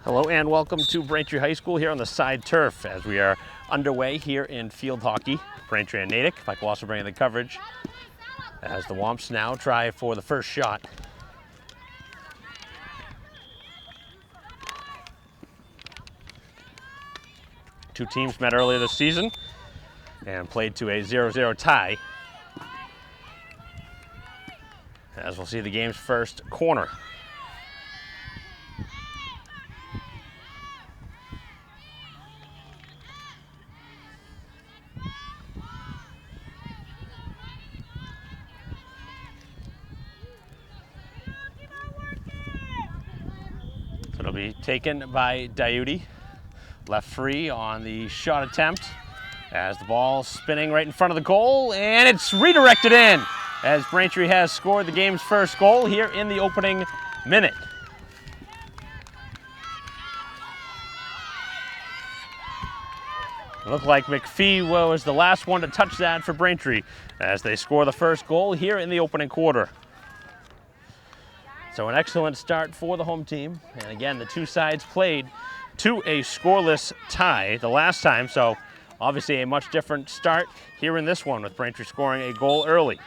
Hello and welcome to Braintree High School here on the side turf as we are underway here in field hockey. Braintree and Natick. If I will also bring in the coverage as the Womps now try for the first shot. Two teams met earlier this season and played to a 0-0 tie. As we'll see the game's first corner. So it'll be taken by Diuti. Left free on the shot attempt as the ball spinning right in front of the goal, and it's redirected in as Braintree has scored the game's first goal here in the opening minute. It looked like McPhee was the last one to touch that for Braintree as they score the first goal here in the opening quarter. So an excellent start for the home team, and again the two sides played to a scoreless tie the last time, so obviously a much different start here in this one with Braintree scoring a goal early.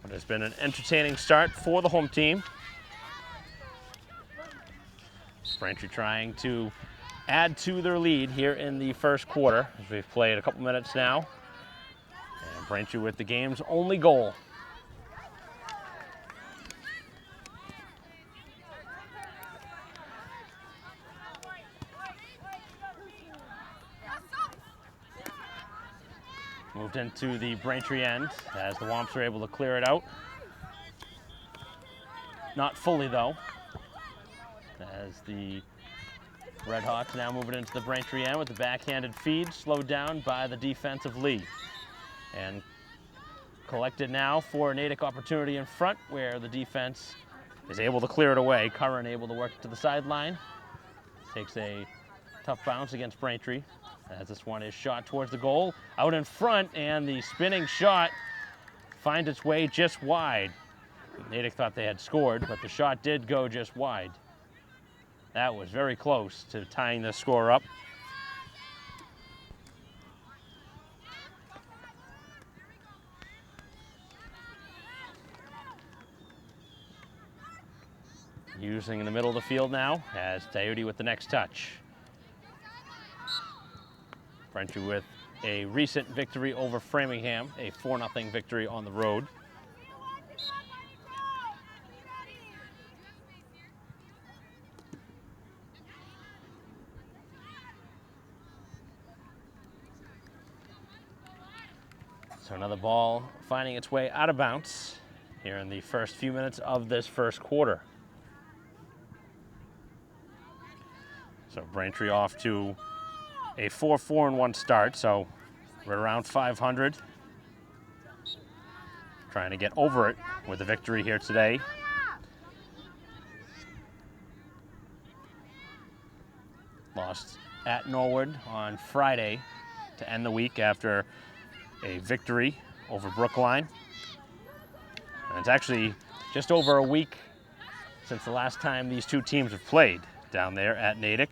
It has been an entertaining start for the home team. Braintree trying to add to their lead here in the first quarter as we've played a couple minutes now. And Braintree with the game's only goal. Moved into the Braintree end as the Womps are able to clear it out. Not fully though, as the Red Hawks now moving into the Braintree end with the backhanded feed, slowed down by the defensive Lee. And collected now for a Natick opportunity in front where the defense is able to clear it away. Curran able to work to the sideline. Takes a tough bounce against Braintree as this one is shot towards the goal. Out in front, and the spinning shot finds its way just wide. Natick thought they had scored, but the shot did go just wide. That was very close to tying the score up. Using in the middle of the field now as Diuti with the next touch. Braintree with a recent victory over Framingham, a 4-0 victory on the road. So another ball finding its way out of bounds here in the first few minutes of this first quarter. So Braintree off to a 4-4-1 start, so we're around 500. Trying to get over it with a victory here today. Lost at Norwood on Friday to end the week after a victory over Brookline. And it's actually just over a week since the last time these two teams have played down there at Natick.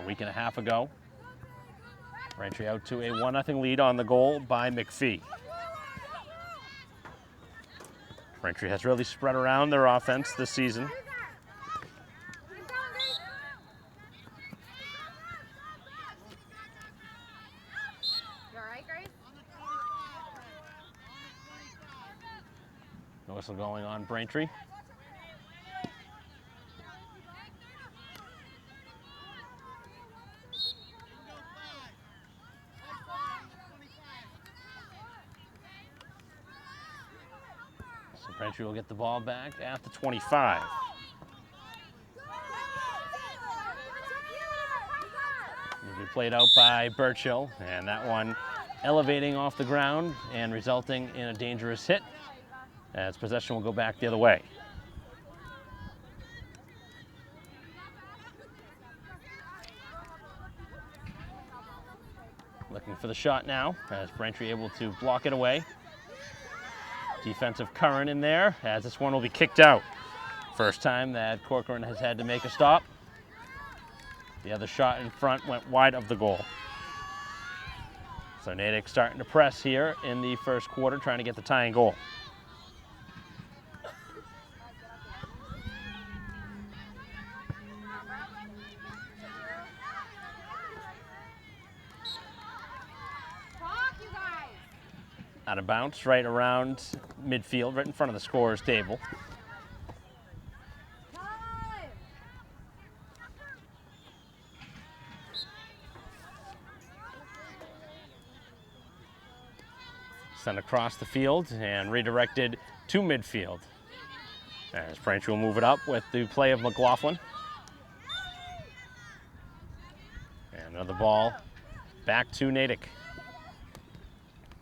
A week and a half ago. Braintree out to a 1-0 lead on the goal by McPhee. Braintree has really spread around their offense this season. No whistle going on Braintree. So Braintree will get the ball back at the 25. It'll be played out by Burchill, and that one elevating off the ground and resulting in a dangerous hit as possession will go back the other way. Looking for the shot now, as Braintree able to block it away. Defensive current in there, as this one will be kicked out. First time that Corcoran has had to make a stop. The other shot in front went wide of the goal. So Natick starting to press here in the first quarter, trying to get the tying goal. Out of bounds, right around midfield, right in front of the scorer's table. Sent across the field and redirected to midfield. As Braintree will move it up with the play of McLaughlin. And another ball back to Natick.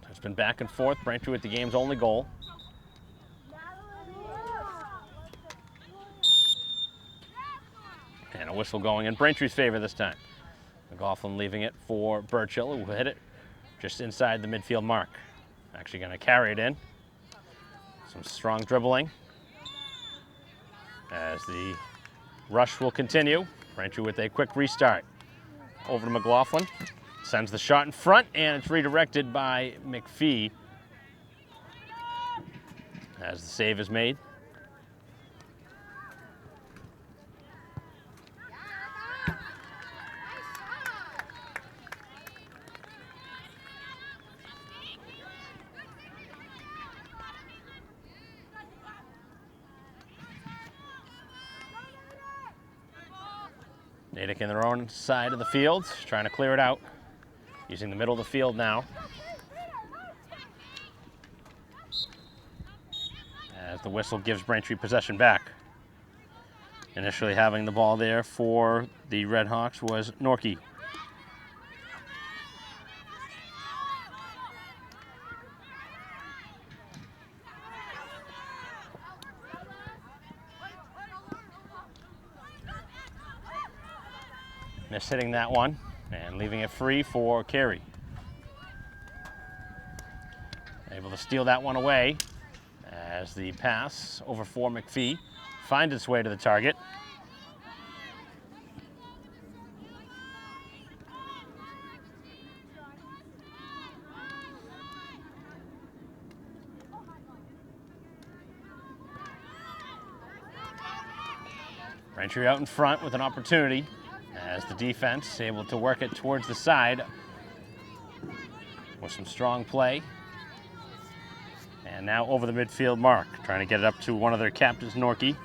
It's been back and forth. Braintree with the game's only goal. And a whistle going in Braintree's favor this time. McLaughlin leaving it for Burchill, who hit it just inside the midfield mark. Actually going to carry it in. Some strong dribbling as the rush will continue. Braintree with a quick restart. Over to McLaughlin. Sends the shot in front, and it's redirected by McPhee as the save is made. Natick in their own side of the field, trying to clear it out. Using the middle of the field now. As the whistle gives Braintree possession back. Initially having the ball there for the Red Hawks was Norkey. Miss hitting that one and leaving it free for Carey. Able to steal that one away as the pass over for McPhee finds its way to the target. Braintree out in front with an opportunity as the defense able to work it towards the side with some strong play. And now over the midfield mark, trying to get it up to one of their captains, Norkey.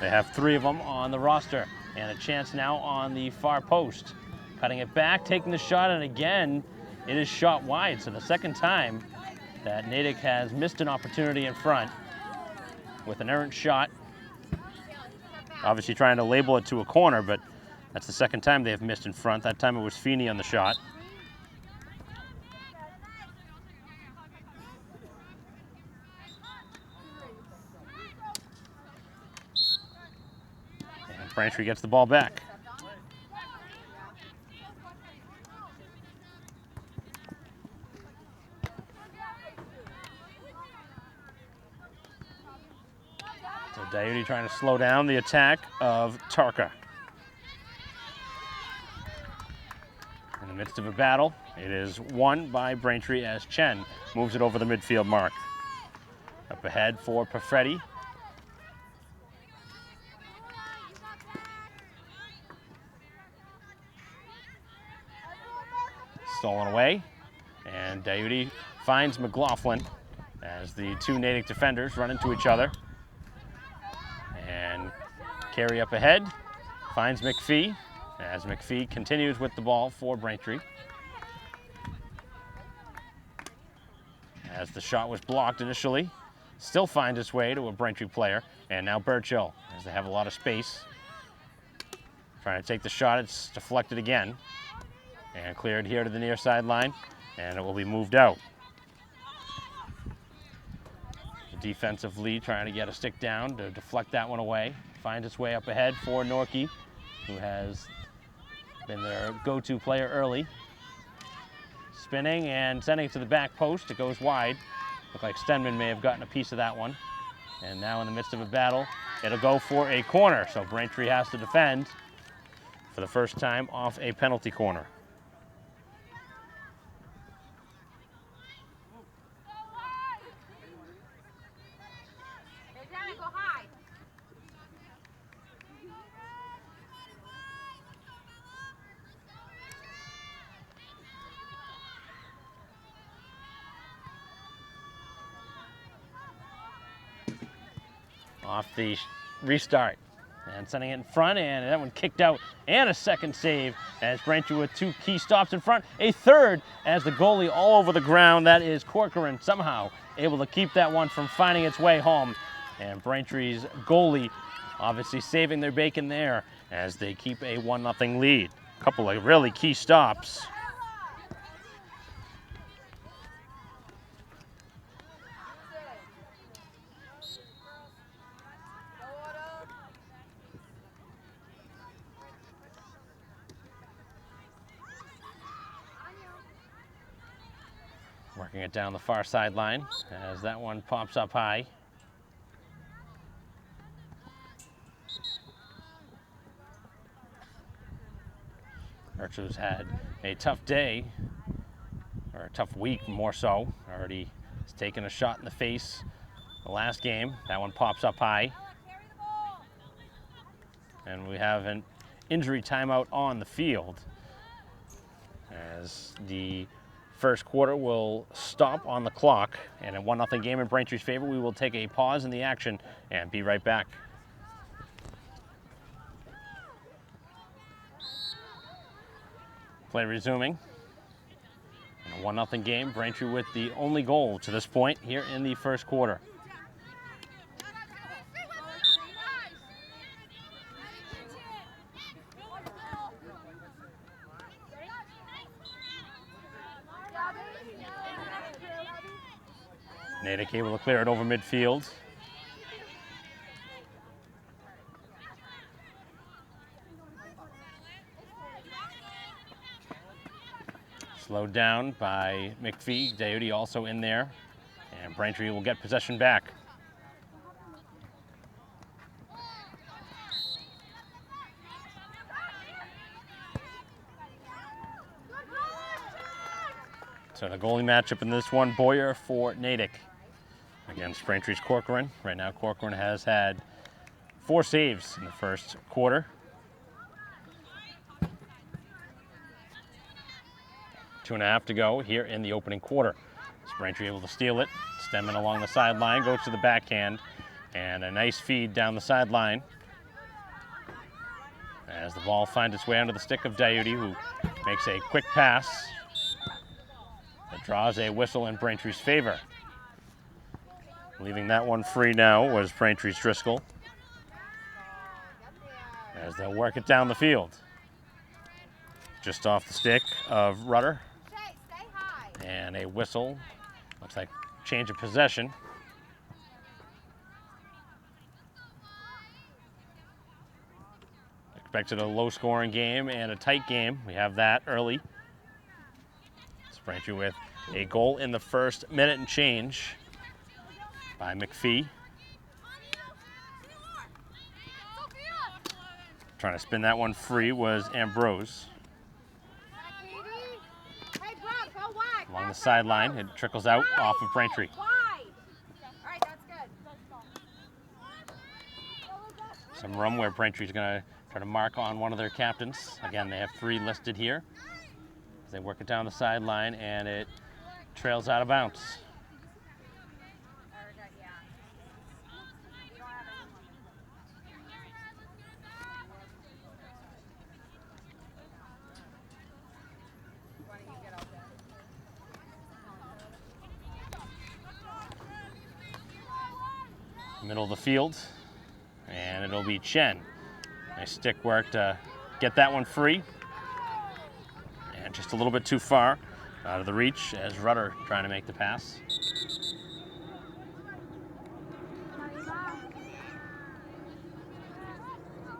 They have three of them on the roster, and a chance now on the far post. Cutting it back, taking the shot, and again, it is shot wide. So the second time that Natick has missed an opportunity in front with an errant shot. Obviously trying to label it to a corner, but that's the second time they have missed in front. That time it was Feeney on the shot. And Braintree gets the ball back. So Diuti trying to slow down the attack of Tarka. In the midst of a battle, it is won by Braintree as Chen moves it over the midfield mark. Up ahead for Perfetti. Stolen away, and Diuti finds McLaughlin as the two Natick defenders run into each other. And Carey up ahead, finds McPhee, as McPhee continues with the ball for Braintree. As the shot was blocked initially, still finds its way to a Braintree player, and now Burchill, as they have a lot of space. Trying to take the shot, it's deflected again, and cleared here to the near sideline, and it will be moved out. The defensive lead trying to get a stick down to deflect that one away. Finds its way up ahead for Norkey, who has been their go-to player early. spinning and sending it to the back post. It goes wide. Looked like Stenman may have gotten a piece of that one. And now in the midst of a battle, it'll go for a corner. So Braintree has to defend for the first time off a penalty corner. Off the restart and sending it in front, and that one kicked out, and a second save as Braintree with two key stops in front, a third as the goalie all over the ground. That is Corcoran somehow able to keep that one from finding its way home, and Braintree's goalie obviously saving their bacon there as they keep a 1-0 lead. A couple of really key stops. Working it down the far sideline as that one pops up high. Archer's had a tough day, or a tough week more so. Already has taken a shot in the face the last game. That one pops up high. And we have an injury timeout on the field as the first quarter will stop on the clock, and a 1-0 game in Braintree's favor. We will take a pause in the action and be right back. Play resuming. And a 1-0 game, Braintree with the only goal to this point here in the first quarter. Natick able to clear it over midfield. Slowed down by McPhee. Dayuti also in there. And Braintree will get possession back. So the goalie matchup in this one, Boyer for Natick against Braintree's Corcoran. Right now Corcoran has had 4 saves in the first quarter. 2.5 to go here in the opening quarter. So Braintree able to steal it. Stenman along the sideline, goes to the backhand, and a nice feed down the sideline as the ball finds its way under the stick of Dayuti, who makes a quick pass that draws a whistle in Braintree's favor. Leaving that one free now was Braintree's Driscoll as they'll work it down the field. Just off the stick of Rudder. And a whistle. Looks like change of possession. Expected a low-scoring game and a tight game. We have that early. It's Braintree with a goal in the first minute and change by McPhee. Trying to spin that one free was Ambrose. Along the sideline, it trickles out off of Braintree. Some room where Braintree's going to try to mark on one of their captains. Again, they have 3 listed here. They work it down the sideline, and it trails out of bounds. Middle of the field, and it'll be Chen. Nice stick work to get that one free. And just a little bit too far out of the reach as Rudder trying to make the pass.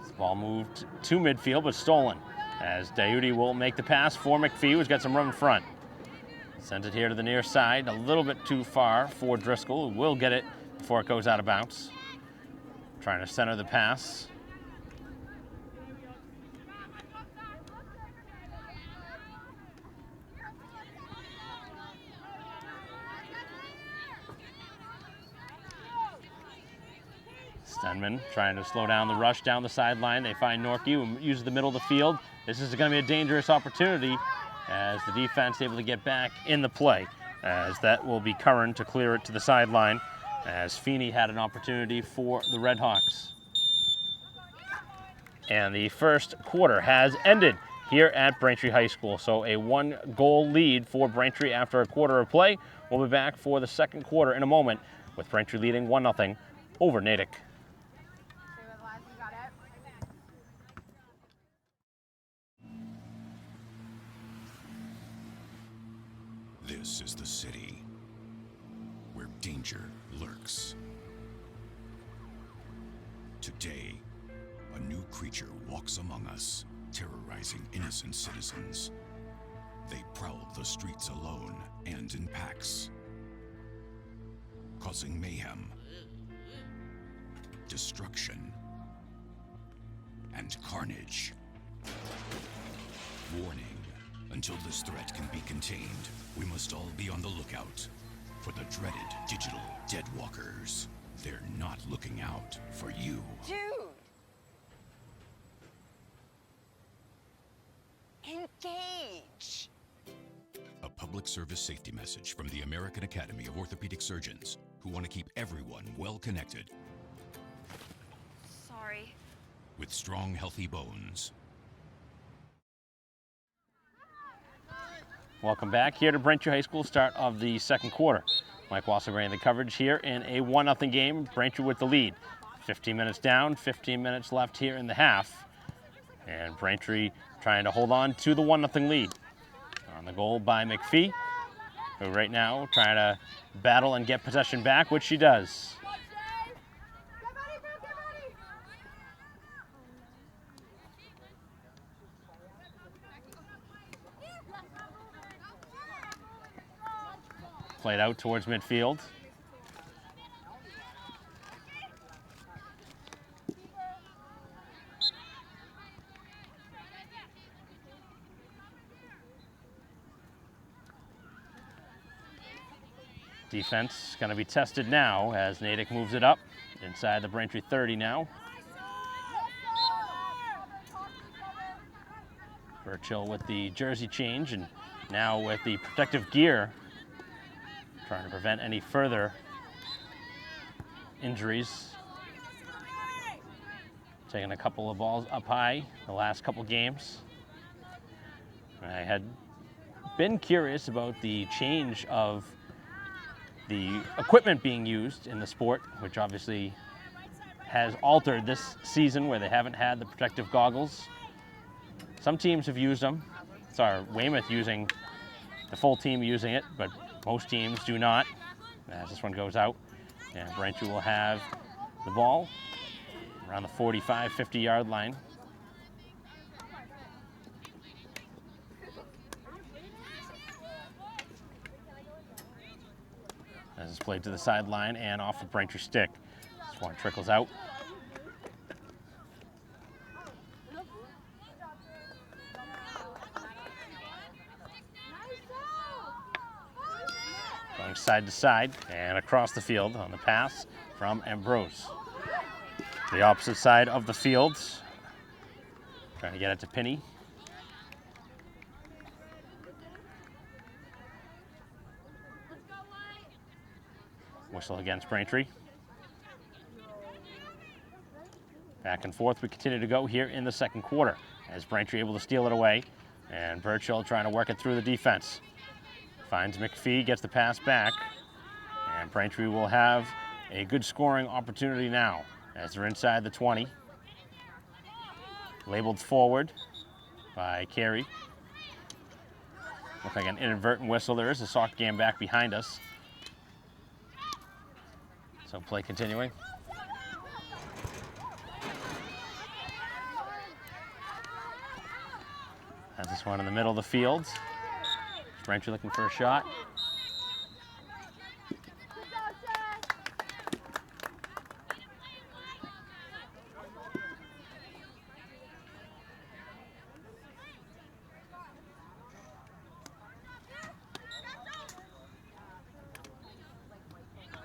This ball moved to midfield, but stolen as Dayuti will make the pass for McPhee, who's got some room in front. Sends it here to the near side, a little bit too far for Driscoll, who will get it before it goes out of bounds. Trying to center the pass. Stenman trying to slow down the rush down the sideline. They find Norkey, who uses the middle of the field. This is going to be a dangerous opportunity as the defense able to get back in the play, as that will be Curran to clear it to the sideline, as Feeney had an opportunity for the Red Hawks. And the first quarter has ended here at Braintree High School. So a 1-goal lead for Braintree after a quarter of play. We'll be back for the second quarter in a moment with Braintree leading 1-0 over Natick. This is the city where danger lurks. Today, a new creature walks among us, terrorizing innocent citizens. They prowl the streets alone and in packs, causing mayhem, destruction, and carnage. Warning, until this threat can be contained, we must all be on the lookout for the dreaded digital Deadwalkers. They're not looking out for you. Dude! Engage! A public service safety message from the American Academy of Orthopedic Surgeons, who want to keep everyone well connected. Sorry. With strong, healthy bones. Welcome back here to Braintree High School, start of the second quarter. Mike Wasserbury in the coverage here in a 1-0 game. Braintree with the lead. 15 minutes down, 15 minutes left here in the half. And Braintree trying to hold on to the 1-0 lead. On the goal by McPhee, who right now trying to battle and get possession back, which she does. Played out towards midfield. Defense going to be tested now as Natick moves it up inside the Braintree 30 now. Burchill with the jersey change and now with the protective gear, trying to prevent any further injuries. Taking a couple of balls up high the last couple games. I had been curious about the change of the equipment being used in the sport, which obviously has altered this season where they haven't had the protective goggles. Some teams have used them. Sorry, Weymouth using, the full team using it, but most teams do not, as this one goes out. And Braintree will have the ball around the 45, 50-yard line. As it's played to the sideline and off the Braintree stick. This one trickles out. Going side to side and across the field on the pass from Ambrose. The opposite side of the field. Trying to get it to Pinney. Whistle against Braintree. Back and forth we continue to go here in the second quarter as Braintree able to steal it away, and Burchill trying to work it through the defense. Finds McPhee, gets the pass back, and Braintree will have a good scoring opportunity now as they're inside the 20. Labeled forward by Carey. Looks like an inadvertent whistle. There is a soccer game back behind us. So play continuing. Has this one in the middle of the field. Braintree looking for a shot.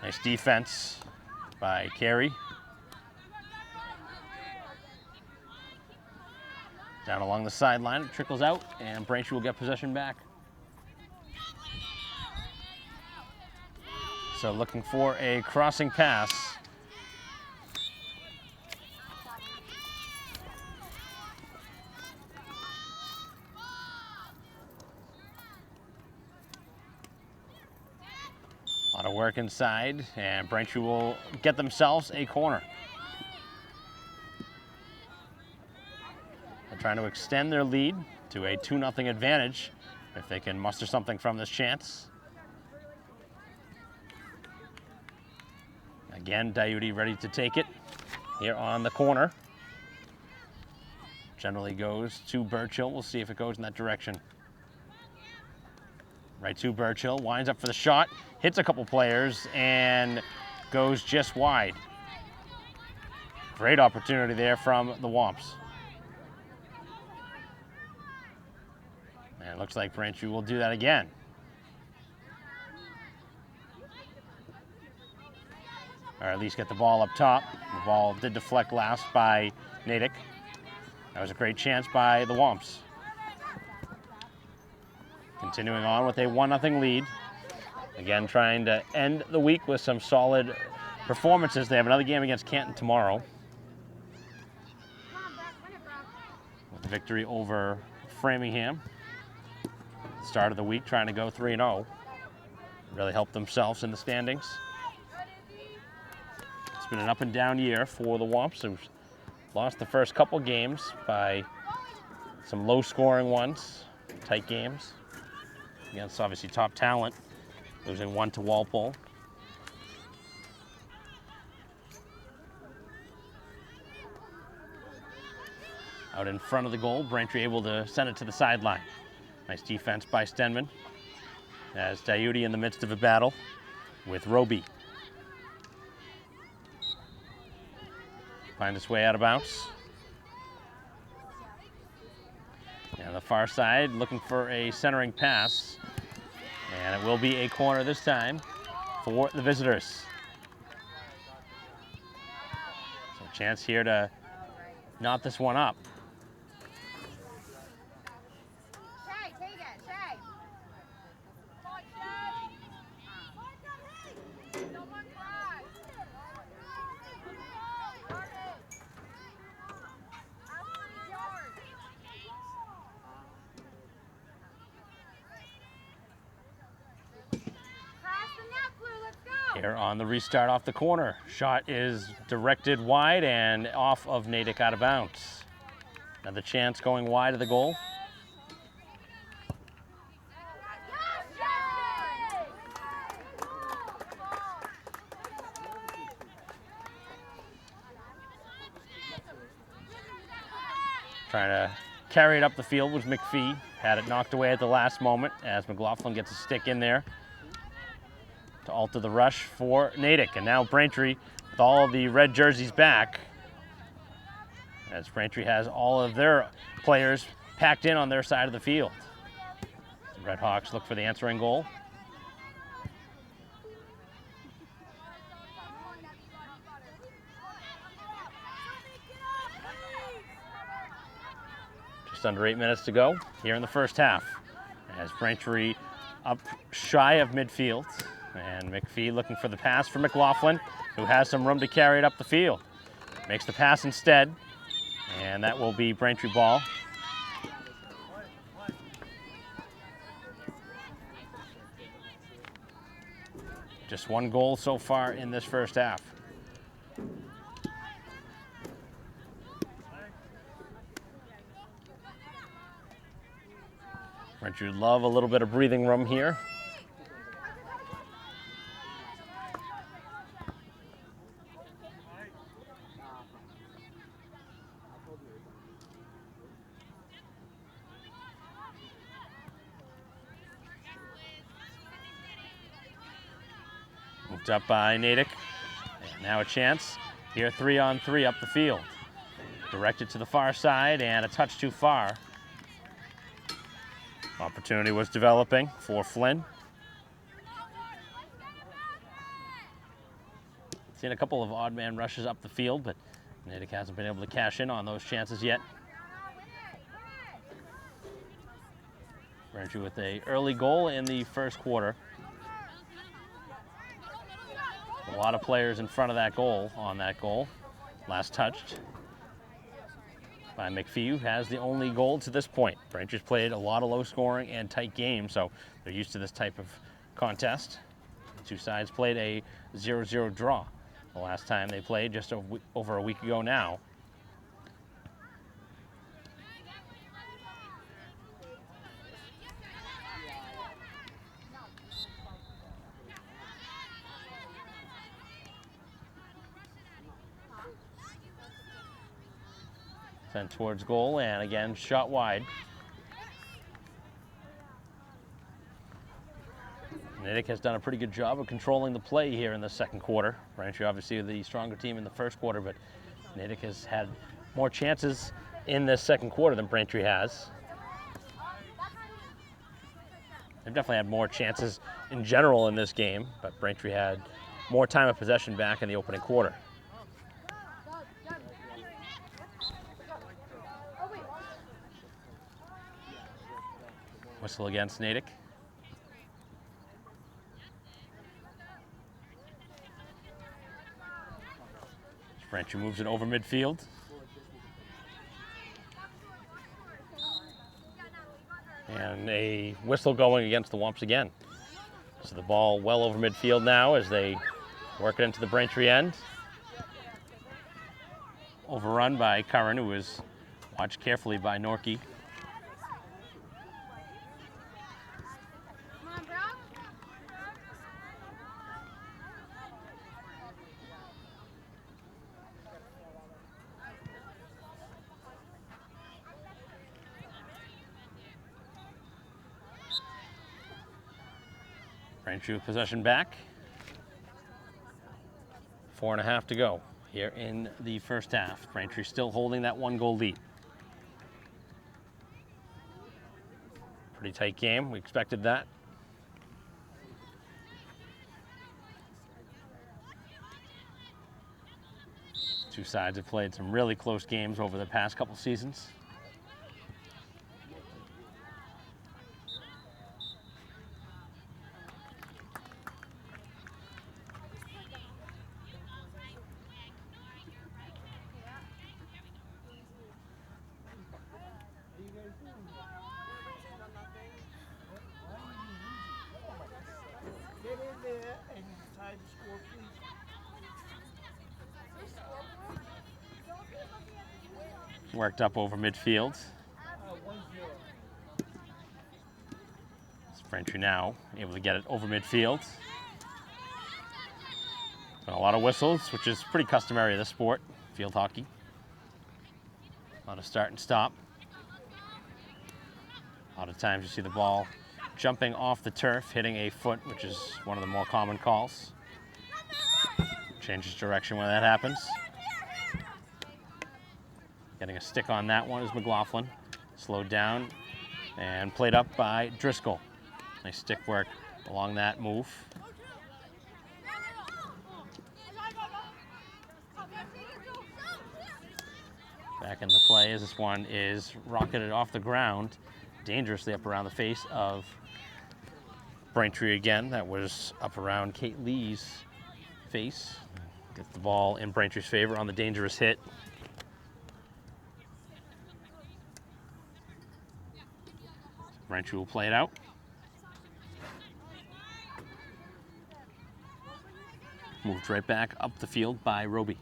Nice defense by Carey. Down along the sideline, it trickles out, and Braintree will get possession back. So looking for a crossing pass. A lot of work inside, and Braintree will get themselves a corner. They're trying to extend their lead to a 2-0 advantage if they can muster something from this chance. Again, Diuti ready to take it here on the corner. Generally goes to Burchill. We'll see if it goes in that direction. Right to Burchill, winds up for the shot, hits a couple players, and goes just wide. Great opportunity there from the Womps. And it looks like Braintree will do that again. Or at least get the ball up top. The ball did deflect last by Natick. That was a great chance by the Womps. Continuing on with a 1-0 lead. Again, trying to end the week with some solid performances. They have another game against Canton tomorrow. With the victory over Framingham. Start of the week, trying to go 3-0. Really helped themselves in the standings. It's been an up and down year for the Womps, who've lost the first couple games by some low-scoring ones, tight games. Against obviously top talent, losing 1 to Walpole. Out in front of the goal, Braintree able to send it to the sideline. Nice defense by Stenman. As Diuti in the midst of a battle with Roby. Find its way out of bounds. And the far side looking for a centering pass. And it will be a corner this time for the visitors. So a chance here to knot this one up. Here on the restart off the corner. Shot is directed wide and off of Natick out of bounds. Another chance going wide of the goal. Trying to carry it up the field was McPhee. Had it knocked away at the last moment as McLaughlin gets a stick in there to alter the rush for Natick. And now Braintree with all the red jerseys back, as Braintree has all of their players packed in on their side of the field. The Red Hawks look for the answering goal. Just under 8 minutes to go here in the first half, as Braintree up shy of midfield. And McPhee looking for the pass for McLaughlin, who has some room to carry it up the field. Makes the pass instead, and that will be Braintree ball. Just one goal so far in this first half. Braintree would love a little bit of breathing room here. Worked up by Natick. And now a chance. Here 3-on-3 up the field. Directed to the far side and a touch too far. Opportunity was developing for Flynn. Seen a couple of odd man rushes up the field, but Natick hasn't been able to cash in on those chances yet. Braintree with an early goal in the first quarter. A lot of players in front of that goal, on that goal. Last touched by McPhee, who has the only goal to this point. Braintree's played a lot of low scoring and tight games, so they're used to this type of contest. The two sides played a 0-0 draw the last time they played, just over a week ago now. Sent towards goal, and again, shot wide. Natick has done a pretty good job of controlling the play here in the second quarter. Braintree obviously the stronger team in the first quarter, but Natick has had more chances in this second quarter than Braintree has. They've definitely had more chances in general in this game, but Braintree had more time of possession back in the opening quarter. Whistle against Natick. Braintree moves it over midfield. And a whistle going against the Wumps again. So the ball well over midfield now as they work it into the Braintree end. Overrun by Curran, who is watched carefully by Norkey. Braintree with possession back. 4.5 to go here in the first half. Braintree still holding that 1-goal lead. Pretty tight game, we expected that. Two sides have played some really close games over the past couple seasons. Worked up over midfield. Braintree now able to get it over midfield. A lot of whistles, which is pretty customary of this sport, field hockey. A lot of start and stop. A lot of times you see the ball jumping off the turf, hitting a foot, which is one of the more common calls. Changes direction when that happens. Getting a stick on that one is McLaughlin. Slowed down and played up by Driscoll. Nice stick work along that move. Back in the play as this one is rocketed off the ground, dangerously up around the face of Braintree again. That was up around Kate Lee's face. Gets the ball in Braintree's favor on the dangerous hit. Braintree will play it out. Moved right back up the field by Roby.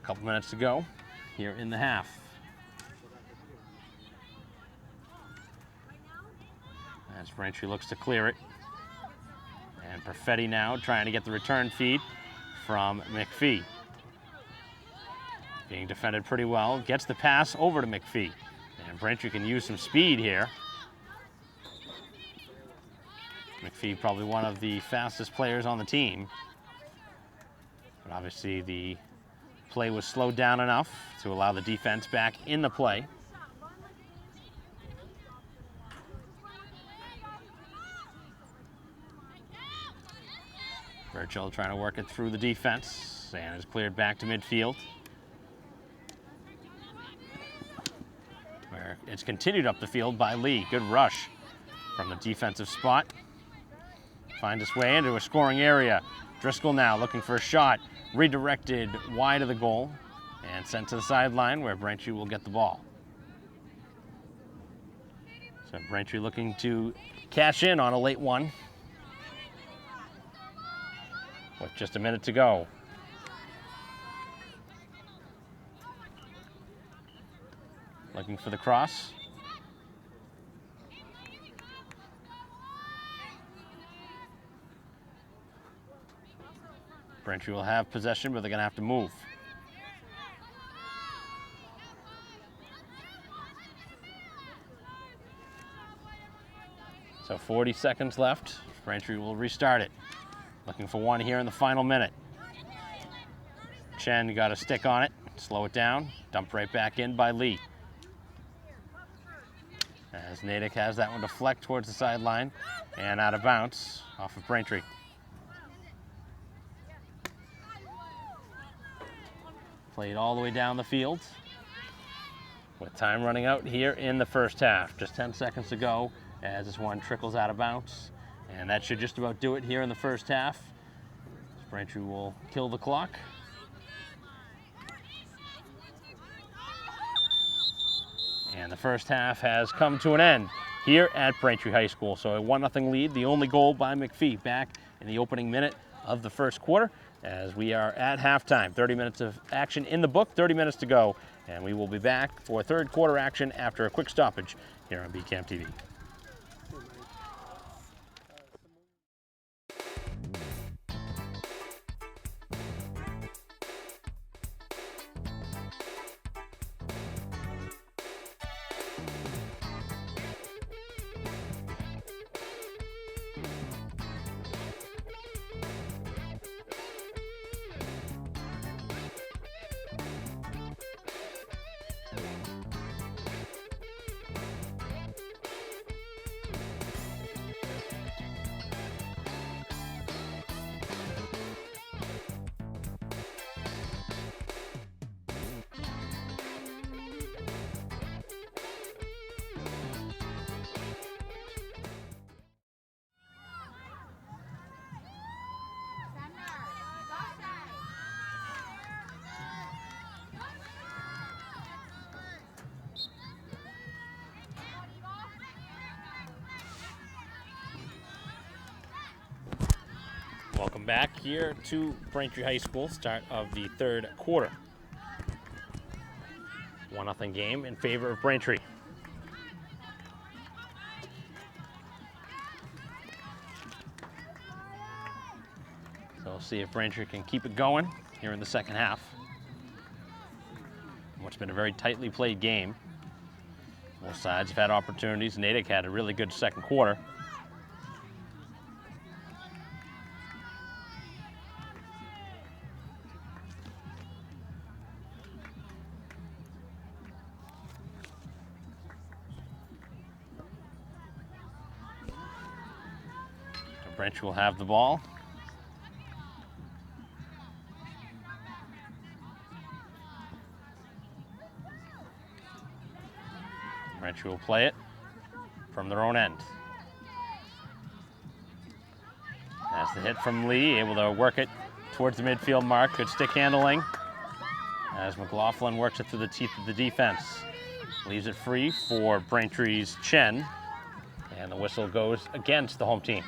A couple minutes to go here in the half. As Braintree looks to clear it. And Perfetti now trying to get the return feed from McPhee. being defended pretty well. Gets the pass over to McPhee. And Braintree can use some speed here. McPhee probably one of the fastest players on the team. But obviously the play was slowed down enough to allow the defense back in the play. Burchill trying to work it through the defense and is cleared back to midfield, where it's continued up the field by Lee. Good rush from the defensive spot. Find its way into a scoring area. Driscoll now looking for a shot. Redirected wide of the goal and sent to the sideline where Braintree will get the ball. So Braintree looking to cash in on a late one with just a minute to go. Looking for the cross. Braintree will have possession, but they're going to have to move. So 40 seconds left. Braintree will restart it. Looking for one here in the final minute. Chen got a stick on it. Slow it down. Dumped right back in by Lee. As Natick has that one deflect towards the sideline and out of bounds off of Braintree. Played all the way down the field with time running out here in the first half. Just 10 seconds to go as this one trickles out of bounds. And that should just about do it here in the first half. Braintree will kill the clock. And the first half has come to an end here at Braintree High School. So a 1-0 lead, the only goal by McPhee back in the opening minute of the first quarter, as we are at halftime. 30 minutes of action in the book, 30 minutes to go, and we will be back for third quarter action after a quick stoppage here on BCAM TV. Welcome back here to Braintree High School, start of the third quarter. 1-0 game in favor of Braintree. So we'll see if Braintree can keep it going here in the second half. What's been a very tightly played game. Both sides have had opportunities. Natick had a really good second quarter. Braintree will have the ball. Braintree will play it from their own end. That's the hit from Lee, able to work it towards the midfield mark. Good stick handling as McLaughlin works it through the teeth of the defense. Leaves it free for Braintree's Chen, and the whistle goes against the home team.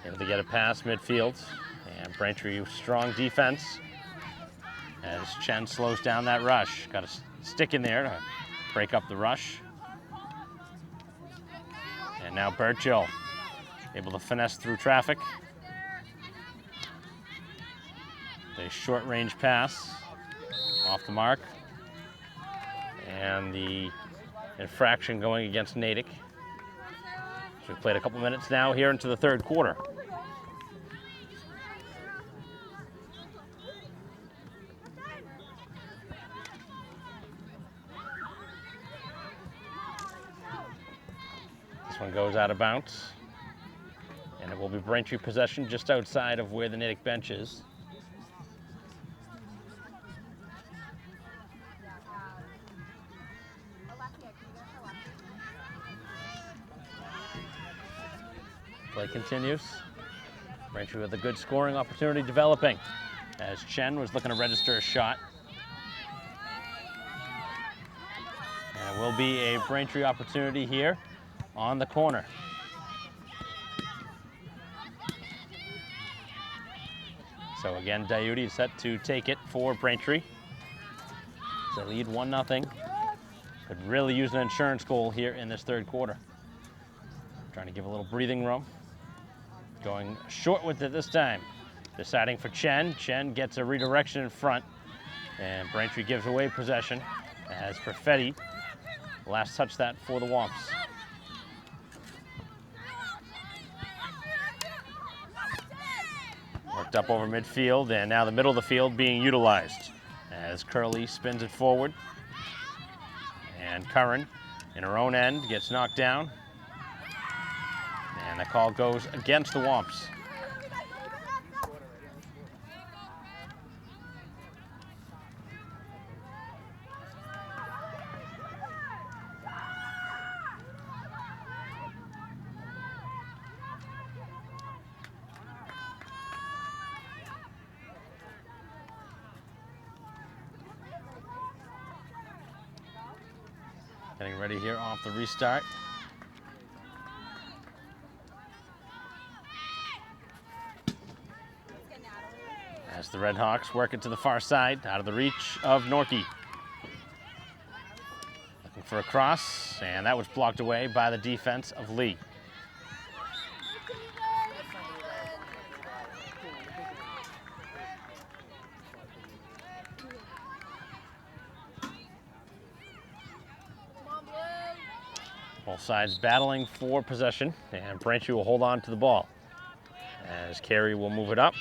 Able to get it past midfield, and Braintree strong defense as Chen slows down that rush. Got a stick in there to break up the rush. And now Burchill able to finesse through traffic. The short range pass off the mark. And the infraction going against Natick. So we've played a couple minutes now here into the third quarter. This one goes out of bounds. And it will be Braintree possession just outside of where the Natick bench is. Play continues. Braintree with a good scoring opportunity developing as Chen was looking to register a shot. And it will be a Braintree opportunity here on the corner. So again, Diuti is set to take it for Braintree. They lead 1-0. Could really use an insurance goal here in this third quarter. Trying to give a little breathing room. Going short with it this time. Deciding for Chen. Chen gets a redirection in front. And Braintree gives away possession as Perfetti last touched that for the Womps. Worked up over midfield, and now the middle of the field being utilized as Curley spins it forward. And Curran in her own end gets knocked down. And the call goes against the Womps. Getting ready here off the restart. As the Red Hawks work it to the far side, out of the reach of Norkey. Looking for a cross, and that was blocked away by the defense of Lee. Both sides battling for possession, and Braintree will hold on to the ball as Carey will move it up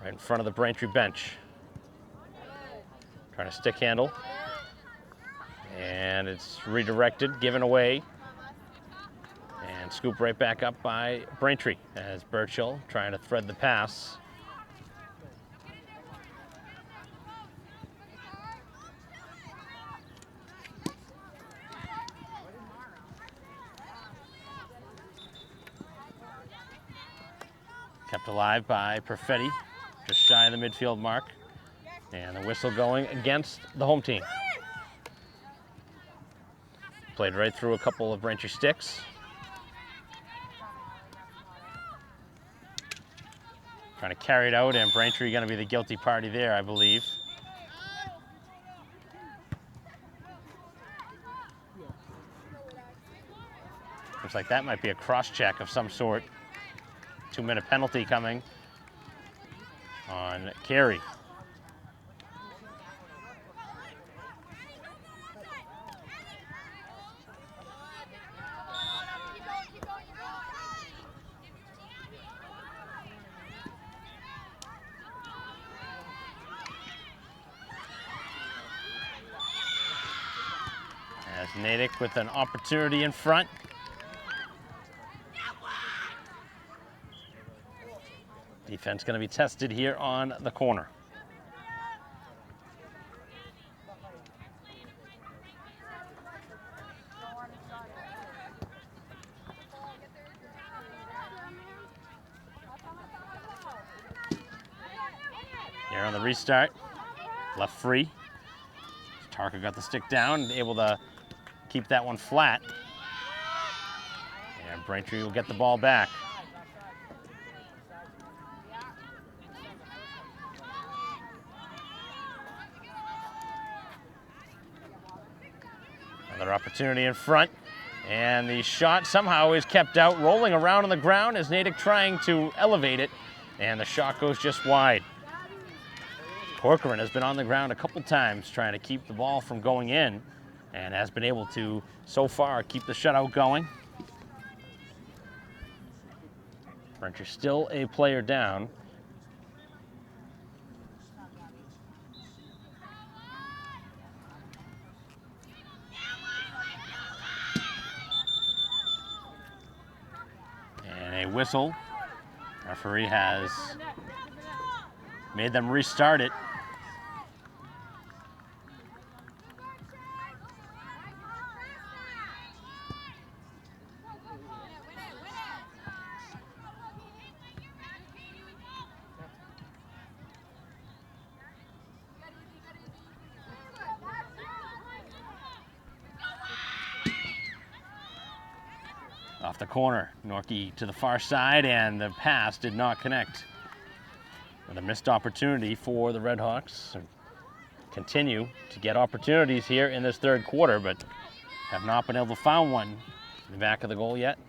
right in front of the Braintree bench. Trying to stick handle, and it's redirected, given away, and scooped right back up by Braintree as Burchill trying to thread the pass. Kept alive by Perfetti, just shy of the midfield mark. And the whistle going against the home team. Played right through a couple of Braintree sticks. Trying to carry it out, and Braintree going to be the guilty party there, I believe. Looks like that might be a cross-check of some sort. 2-minute penalty coming on Carey. As Natick with an opportunity in front. Defense going to be tested here on the corner. Here on the restart, left free. Tarka got the stick down, able to keep that one flat. And Braintree will get the ball back. Another opportunity in front, and the shot somehow is kept out, rolling around on the ground as Natick trying to elevate it, and the shot goes just wide. Corcoran has been on the ground a couple times trying to keep the ball from going in and has been able to, so far, keep the shutout going. Braintree still a player down. And a whistle. Referee has made them restart it. Off the corner, Norkey to the far side, and the pass did not connect. And a missed opportunity for the Redhawks. Continue to get opportunities here in this third quarter, but have not been able to find one in the back of the goal yet.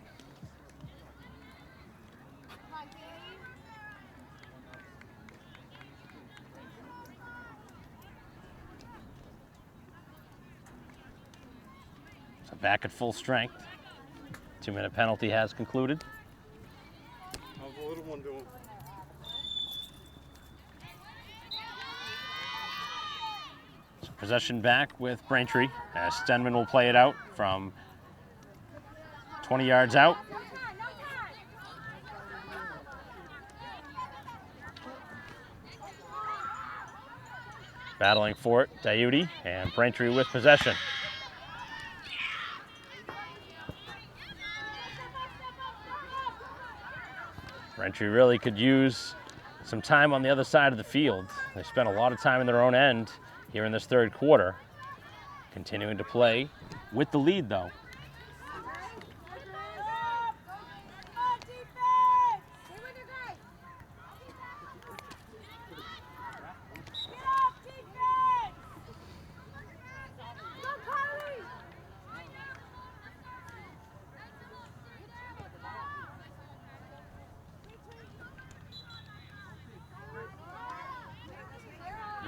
So back at full strength. 2-minute penalty has concluded. How's the little one doing? So possession back with Braintree as Stenman will play it out from 20 yards out. Battling for it, Diuti, and Braintree with possession. Braintree really could use some time on the other side of the field. They spent a lot of time in their own end here in this third quarter. Continuing to play with the lead, though.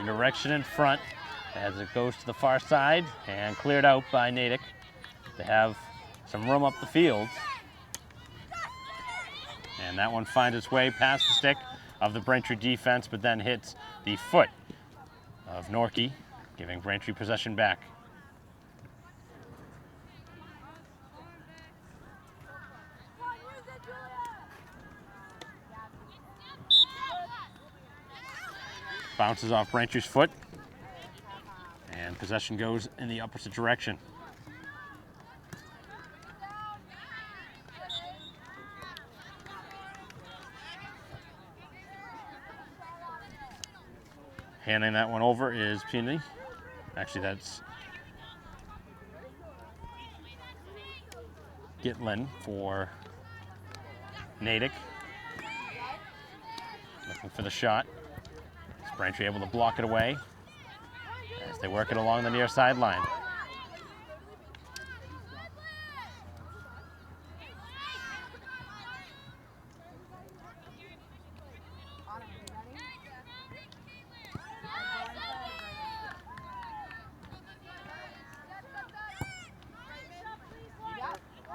Direction in front as it goes to the far side and cleared out by Natick. They have some room up the field. And that one finds its way past the stick of the Braintree defense, but then hits the foot of Norkey, giving Braintree possession back. Bounces off Braintree's foot, and possession goes in the opposite direction. Handing that one over is Peony. Actually, that's Gitlin for Natick. Looking for the shot. Braintree able to block it away as they work it along the near sideline.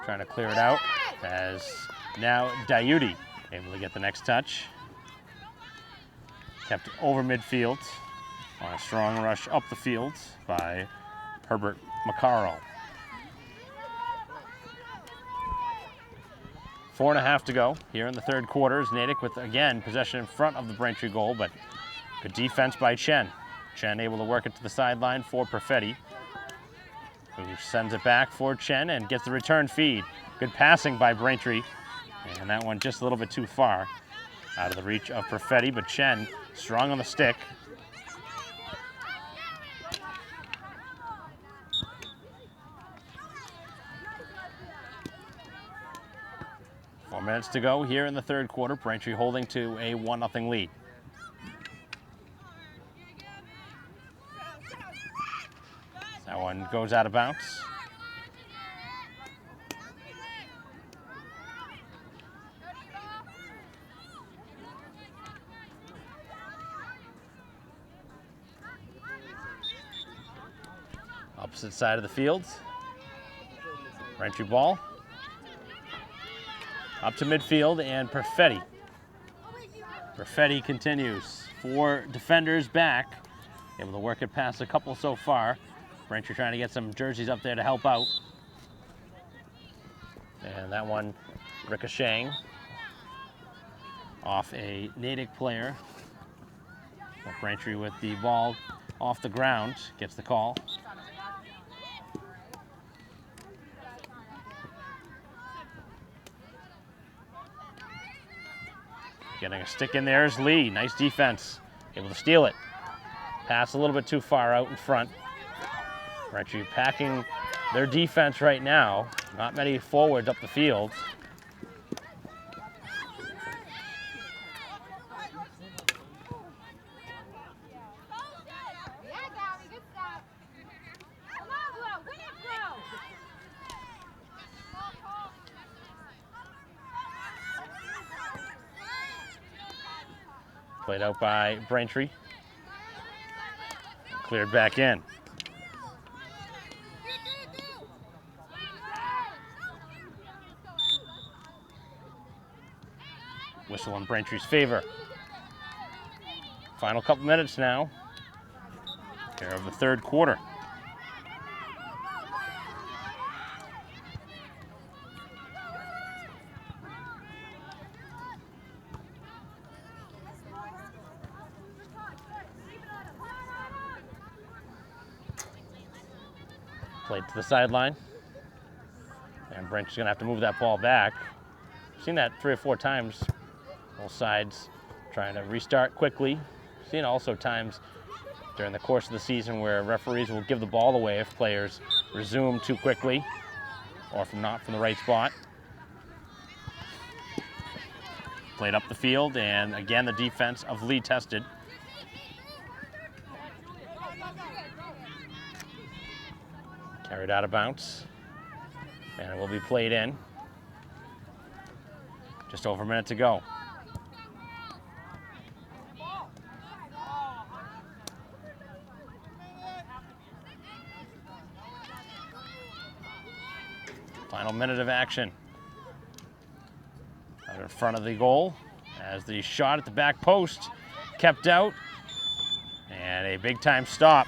Trying to clear it out as now Diuti able to get the next touch. Kept over midfield on a strong rush up the field by Herbert Maccaro. 4.5 to go here in the third quarter as Natick with, again, possession in front of the Braintree goal, but good defense by Chen. Chen able to work it to the sideline for Perfetti, who sends it back for Chen and gets the return feed. Good passing by Braintree, and that one just a little bit too far out of the reach of Perfetti, but Chen strong on the stick. Four minutes to go here in the third quarter. Braintree holding to a 1-0 lead. That one goes out of bounds. Opposite side of the field. Braintree ball. Up to midfield and Perfetti. Perfetti continues. 4 defenders back. Able to work it past a couple so far. Braintree trying to get some jerseys up there to help out. And that one ricocheting off a Natick player. Braintree with the ball off the ground gets the call. Getting a stick in there is Lee. Nice defense. Able to steal it. Pass a little bit too far out in front. Braintree packing their defense right now. Not many forwards up the field. Played out by Braintree. Cleared back in. Whistle in Braintree's favor. Final couple minutes now. Here of the third quarter. Played to the sideline. And Braintree's gonna have to move that ball back. Seen that 3 or 4 times. Both sides trying to restart quickly. Seen also times during the course of the season where referees will give the ball away if players resume too quickly or not from the right spot. Played up the field, and again the defense of Lee tested. Carried out of bounds, and it will be played in. Just over a minute to go. Final minute of action. Out in front of the goal as the shot at the back post kept out, and a big time stop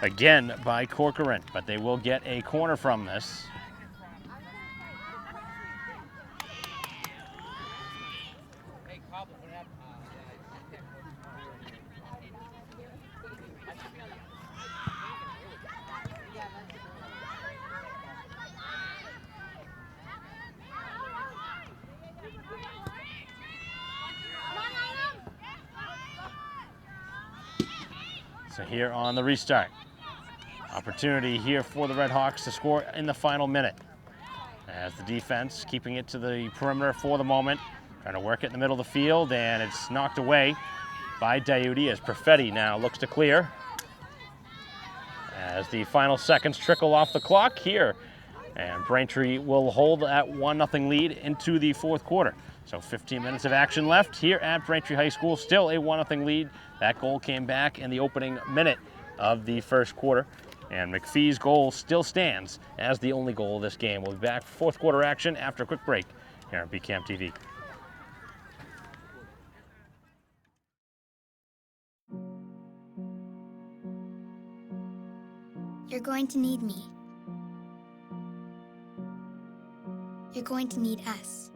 again by Corcoran, but they will get a corner from this. So here on the restart, opportunity here for the Red Hawks to score in the final minute. As the defense keeping it to the perimeter for the moment, trying to work it in the middle of the field, and it's knocked away by Diuti as Perfetti now looks to clear. As the final seconds trickle off the clock here, and Braintree will hold that 1-0 lead into the fourth quarter. So 15 minutes of action left here at Braintree High School, still a 1-0 lead. That goal came back in the opening minute of the first quarter, and McPhee's goal still stands as the only goal of this game. We'll be back for fourth quarter action after a quick break here on BCAM TV. You're going to need me. You're going to need us.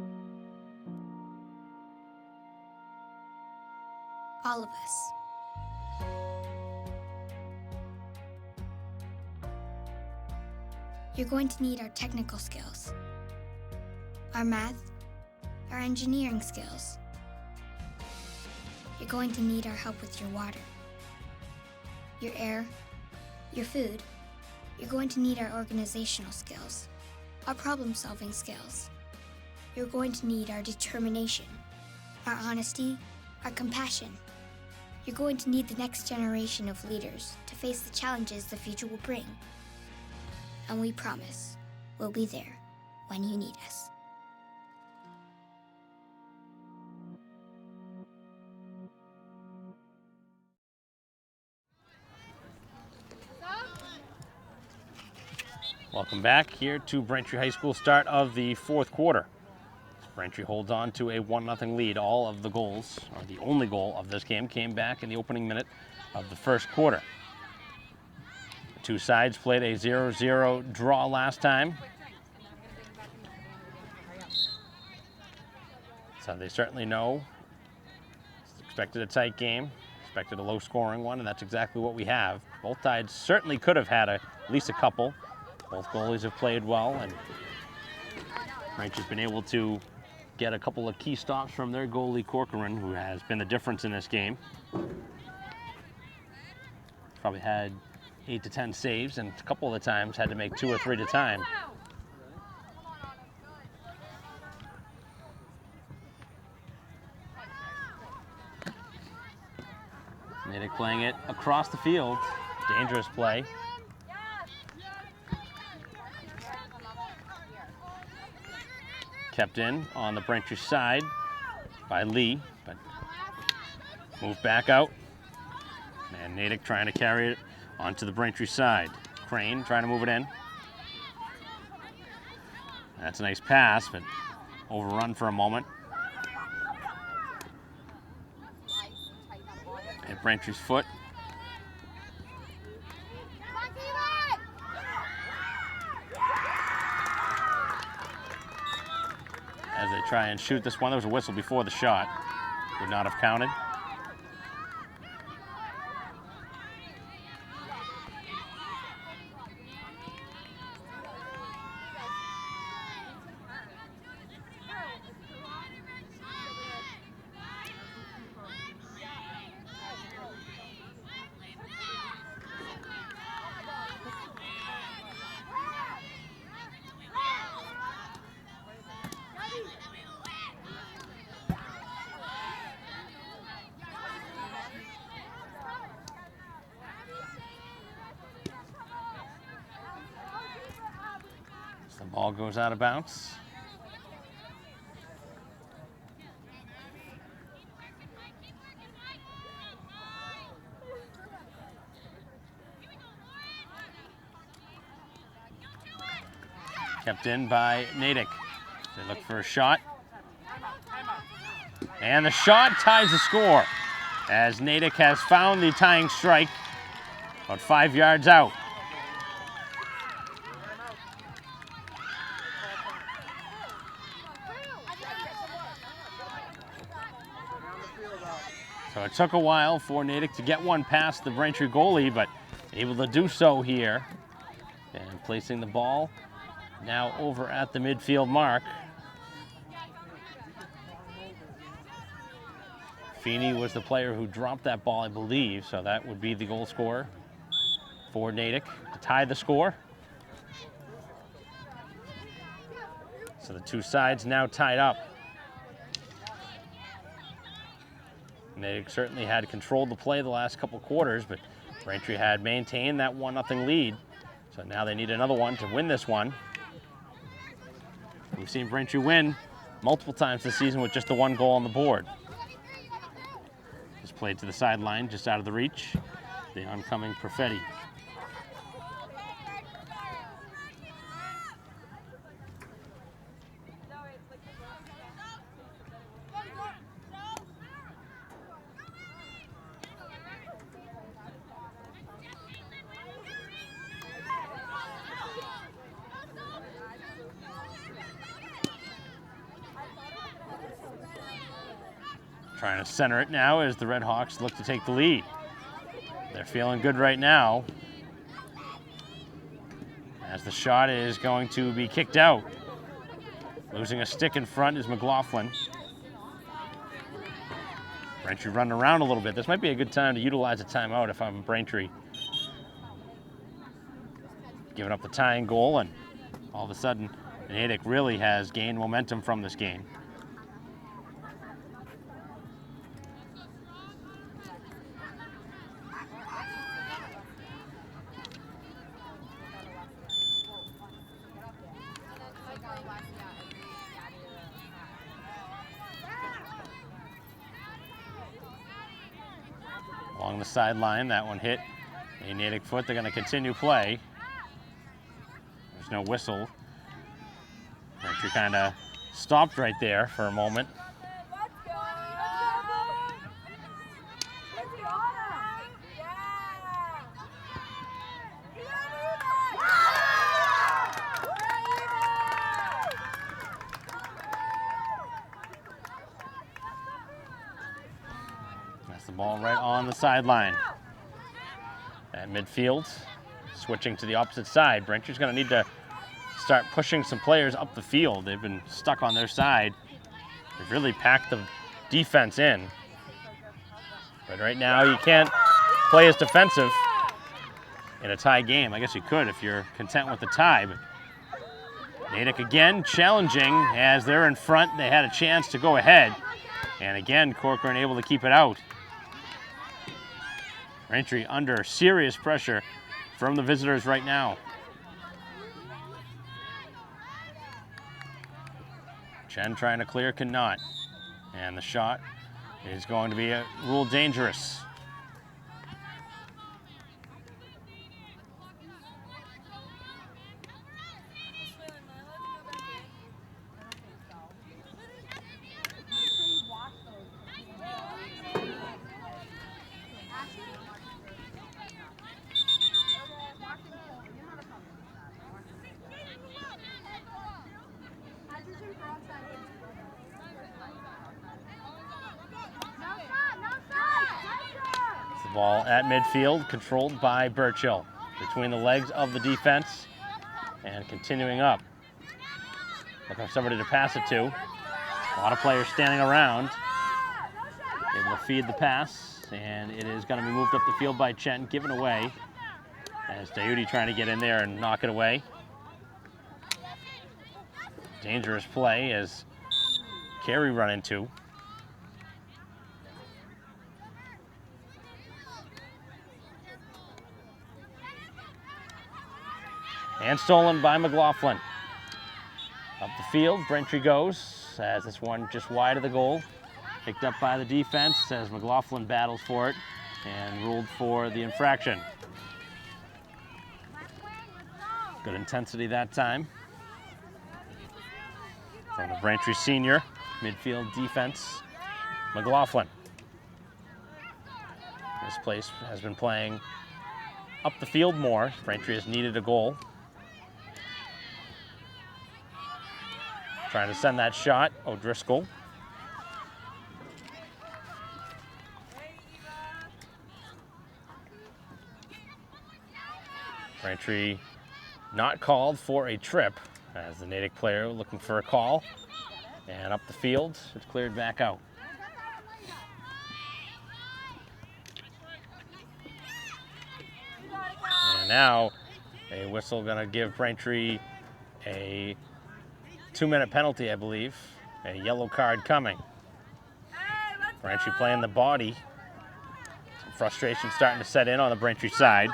All of us. You're going to need our technical skills, our math, our engineering skills. You're going to need our help with your water, your air, your food. You're going to need our organizational skills, our problem-solving skills. You're going to need our determination, our honesty, our compassion. You're going to need the next generation of leaders to face the challenges the future will bring. And we promise we'll be there when you need us. Welcome back here to Braintree High School, start of the fourth quarter. Braintree holds on to a 1-0 lead. All of the goals, or the only goal of this game, came back in the opening minute of the first quarter. The two sides played a 0-0 draw last time. So they certainly know it's expected a tight game, expected a low-scoring one, and that's exactly what we have. Both sides certainly could have had at least a couple. Both goalies have played well, and Braintree's been able to get a couple of key stops from their goalie, Corcoran, who has been the difference in this game. Probably had 8 to 10 saves, and a couple of the times had to make 2 or 3 at a time. Natick playing it across the field. Dangerous play. Kept in on the Braintree side by Lee, but moved back out. And Natick trying to carry it onto the Braintree side. Crane trying to move it in. That's a nice pass, but overrun for a moment. Hit Braintree's foot. As they try and shoot this one, there was a whistle before the shot. Would not have counted. The ball goes out of bounds. Kept in by Natick. They look for a shot. And the shot ties the score as Natick has found the tying strike about 5 yards out. So it took a while for Natick to get one past the Braintree goalie, but able to do so here. And placing the ball now over at the midfield mark. Feeney was the player who dropped that ball, I believe, so that would be the goal scorer for Natick to tie the score. So the two sides now tied up. Natick certainly had controlled the play the last couple quarters, but Braintree had maintained that 1-0 lead. So now they need another one to win this one. We've seen Braintree win multiple times this season with just the one goal on the board. Just played to the sideline, just out of the reach. The oncoming Perfetti. Trying to center it now as the Red Hawks look to take the lead. They're feeling good right now, as the shot is going to be kicked out. Losing a stick in front is McLaughlin. Braintree running around a little bit. This might be a good time to utilize a timeout if I'm Braintree. Giving up the tying goal, and all of a sudden, Natick really has gained momentum from this game. Along the sideline, that one hit a Natick foot. They're going to continue play. There's no whistle. Braintree kind of stopped right there for a moment. That's the ball right on the sideline. At midfield, switching to the opposite side. Braintree's going to need to start pushing some players up the field. They've been stuck on their side. They've really packed the defense in. But right now you can't play as defensive in a tie game. I guess you could if you're content with the tie. But Natick again challenging as they're in front. They had a chance to go ahead. And again, Corcoran able to keep it out. Braintree under serious pressure from the visitors right now. Chen trying to clear, cannot. And the shot is going to be ruled dangerous. Ball at midfield, controlled by Burchill. Between the legs of the defense and continuing up. Looking for somebody to pass it to. A lot of players standing around. Able to feed the pass, and it is going to be moved up the field by Chen, given away. As Dayuti trying to get in there and knock it away. Dangerous play as Carey run into. And stolen by McLaughlin. Up the field, Braintree goes as this one just wide of the goal. Picked up by the defense as McLaughlin battles for it and ruled for the infraction. Good intensity that time from the Braintree senior. Midfield defense, McLaughlin. This place has been playing up the field more. Braintree has needed a goal. Trying to send that shot, O'Driscoll. Braintree not called for a trip as the Natick player looking for a call. And up the field, it's cleared back out. And now a whistle gonna give Braintree a 2-minute penalty, I believe. A yellow card coming. Braintree playing the body. Some frustration starting to set in on the Braintree side.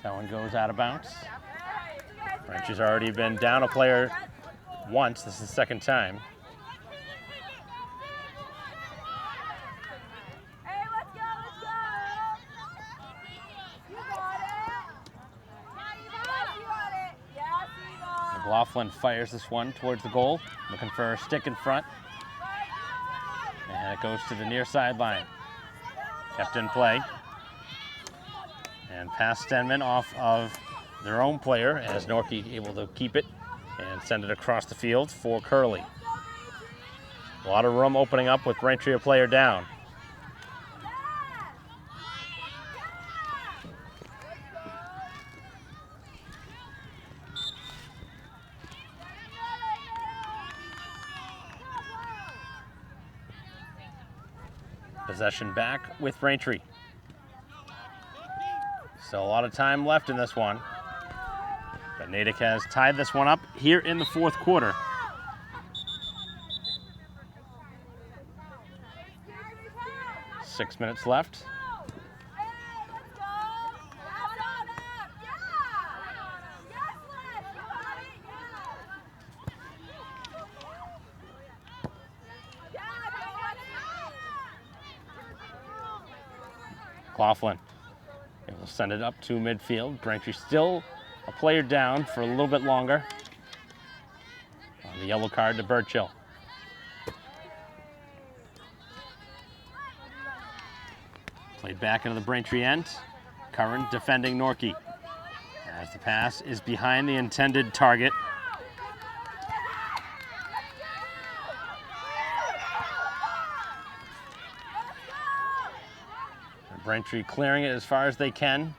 That one goes out of bounds. Braintree's already been down a player once. This is the second time. McLaughlin fires this one towards the goal, looking for a stick in front. And it goes to the near sideline. Kept in play. And past Stenman off of their own player as Norkey able to keep it and send it across the field for Curley. A lot of room opening up with Braintree a player down. Possession back with Braintree. So a lot of time left in this one. But Natick has tied this one up here in the fourth quarter. Six minutes left. Coughlin. They will send it up to midfield. Braintree still a player down for a little bit longer. The yellow card to Burchill. Played back into the Braintree end. Curran defending Norkey. As the pass is behind the intended target. Braintree clearing it as far as they can.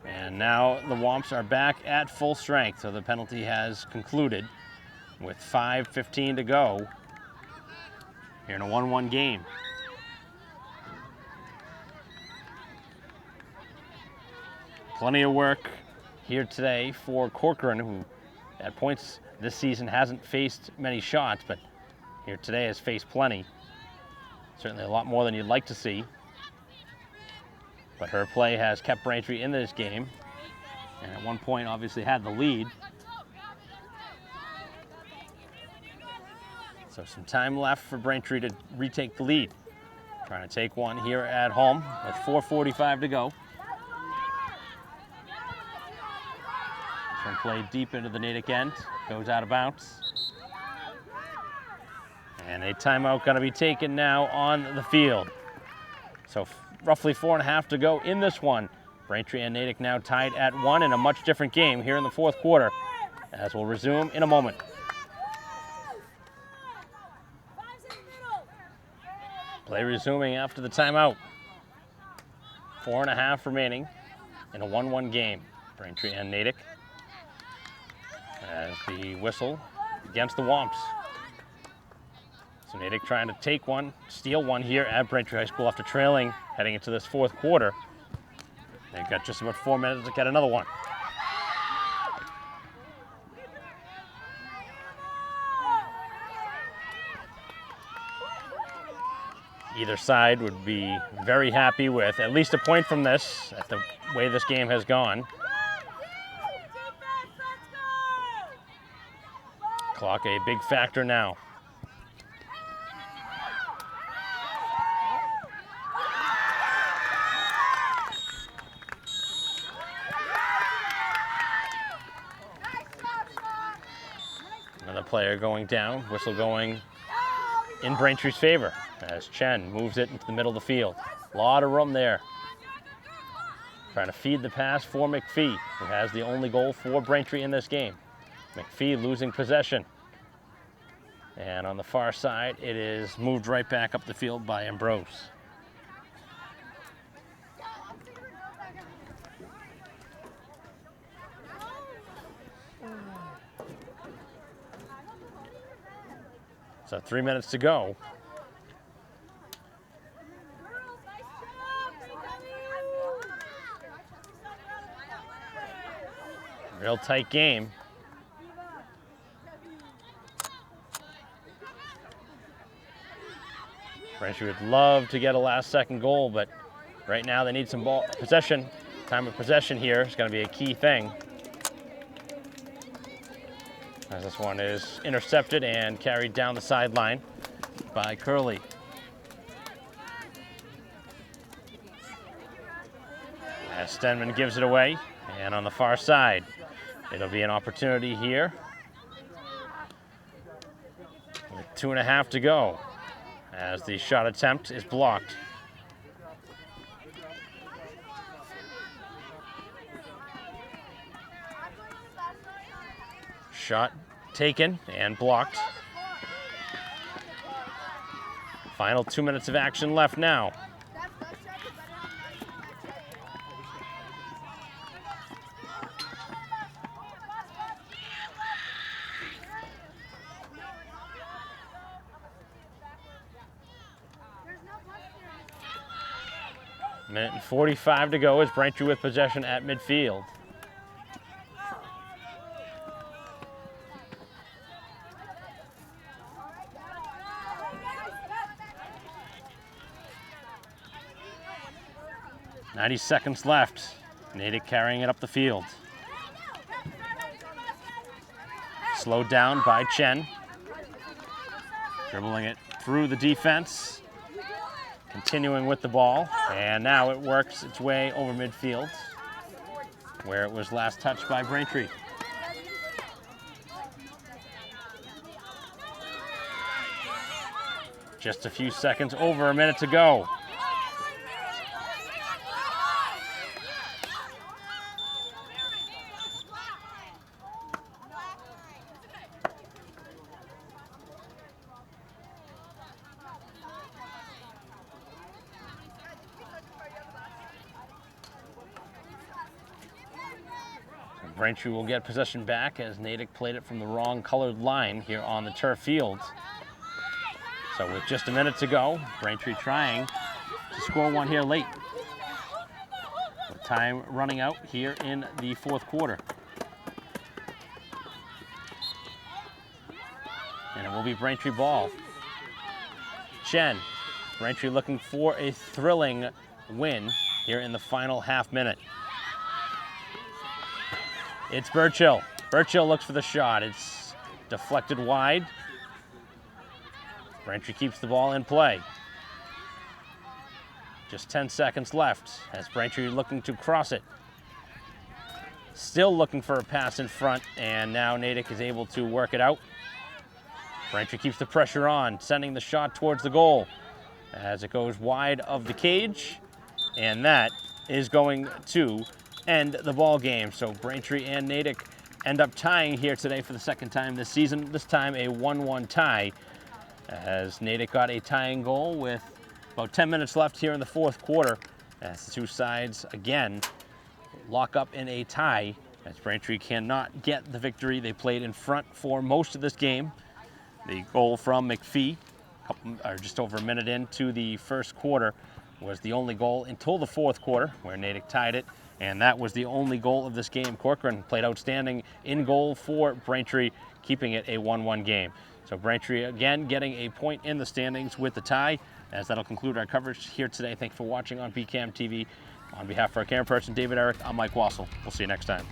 And now the Womps are back at full strength, so the penalty has concluded with 5:15 to go here in a 1-1 game. Plenty of work here today for Corcoran, who at points this season hasn't faced many shots, but here today has faced plenty. Certainly a lot more than you'd like to see. But her play has kept Braintree in this game, and at one point obviously had the lead. So some time left for Braintree to retake the lead. Trying to take one here at home with 4:45 to go. This one played deep into the Natick end, goes out of bounds. And a timeout going to be taken now on the field. So roughly 4.5 to go in this one. Braintree and Natick now tied at 1 in a much different game here in the fourth quarter, as we'll resume in a moment. Play resuming after the timeout. 4.5 remaining in a 1-1 game. Braintree and Natick. As the whistle against the Womps. So Natick trying to take one, steal one here at Braintree High School after trailing heading into this fourth quarter. They've got just about 4 minutes to get another one. Either side would be very happy with at least a point from this, at the way this game has gone. Clock a big factor now. Another player going down, whistle going in Braintree's favor as Chen moves it into the middle of the field. A lot of room there. Trying to feed the pass for McPhee, who has the only goal for Braintree in this game. McPhee losing possession. And on the far side, it is moved right back up the field by Ambrose. So 3 minutes to go. Real tight game. Braintree would love to get a last-second goal, but right now they need some ball possession. Time of possession here is going to be a key thing. As this one is intercepted and carried down the sideline by Curley. As Stenman gives it away, and on the far side, it'll be an opportunity here. With 2.5 to go, as the shot attempt is blocked. Shot taken and blocked. Final 2 minutes of action left now. Minute and 45 to go as Braintree with possession at midfield. .90 seconds left. Natick carrying it up the field. Slowed down by Chen. Dribbling it through the defense. continuing with the ball, and now it works its way over midfield, where it was last touched by Braintree. Just a few seconds, over a minute to go. Braintree will get possession back as Natick played it from the wrong colored line here on the turf field. So with just a minute to go, Braintree trying to score one here late. With time running out here in the fourth quarter. And it will be Braintree ball. Chen, Braintree looking for a thrilling win here in the final half minute. It's Burchill. Burchill looks for the shot. It's deflected wide. Braintree keeps the ball in play. Just 10 seconds left as Braintree looking to cross it. Still looking for a pass in front, and now Natick is able to work it out. Braintree keeps the pressure on, sending the shot towards the goal as it goes wide of the cage, and that is going to end the ball game. So Braintree and Natick end up tying here today for the second time this season, this time a 1-1 tie, as Natick got a tying goal with about 10 minutes left here in the fourth quarter, as the two sides again lock up in a tie, as Braintree cannot get the victory. They played in front for most of this game. The goal from McPhee, just over a minute into the first quarter, was the only goal until the fourth quarter, where Natick tied it, and that was the only goal of this game. Corcoran played outstanding in goal for Braintree, keeping it a 1-1 game. So Braintree again getting a point in the standings with the tie, as that'll conclude our coverage here today. Thanks for watching on BCAM TV. On behalf of our camera person, David Eric, I'm Mike Wassel. We'll see you next time.